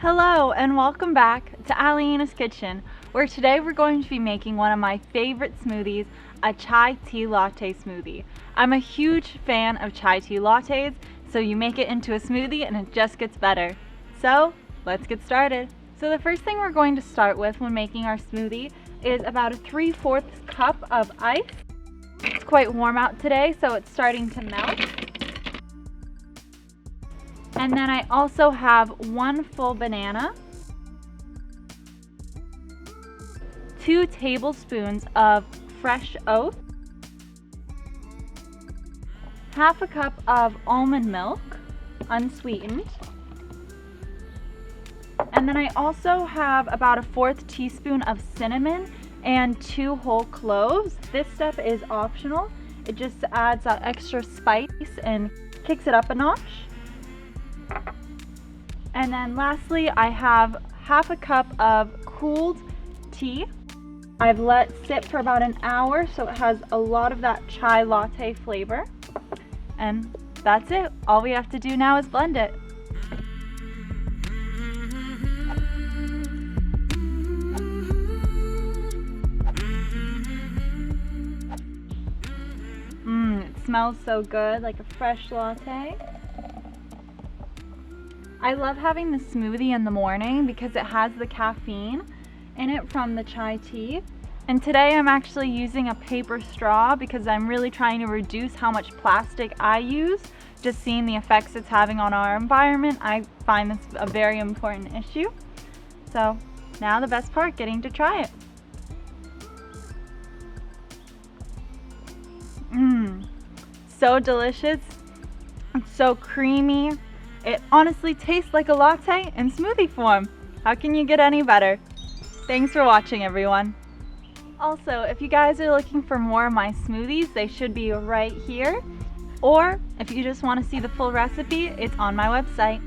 Hello and welcome back to Alyena's Kitchen, where today we're going to be making one of my favorite smoothies, a chai tea latte smoothie. I'm a huge fan of chai tea lattes, so you make it into a smoothie and it just gets better. So let's get started. So the first thing we're going to start with when making our smoothie is about a 3/4 cup of ice. It's quite warm out today, so it's starting to melt. And then I also have 1 full banana, 2 tablespoons of fresh oats, 1/2 cup of almond milk, unsweetened, and then I also have about a 1/4 teaspoon of cinnamon and 2 whole cloves. This step is optional. It just adds that extra spice and kicks it up a notch. And then lastly, I have 1/2 cup of cooled tea. I've let sit for about an hour so it has a lot of that chai latte flavor. And that's it. All we have to do now is blend it. It smells so good, like a fresh latte. I love having the smoothie in the morning because it has the caffeine in it from the chai tea. And today I'm actually using a paper straw because I'm really trying to reduce how much plastic I use. Just seeing the effects it's having on our environment, I find this a very important issue. So now the best part, getting to try it. So delicious. It's so creamy. It honestly tastes like a latte in smoothie form. How can you get any better? Thanks for watching, everyone. Also, if you guys are looking for more of my smoothies, they should be right here. Or if you just want to see the full recipe, it's on my website.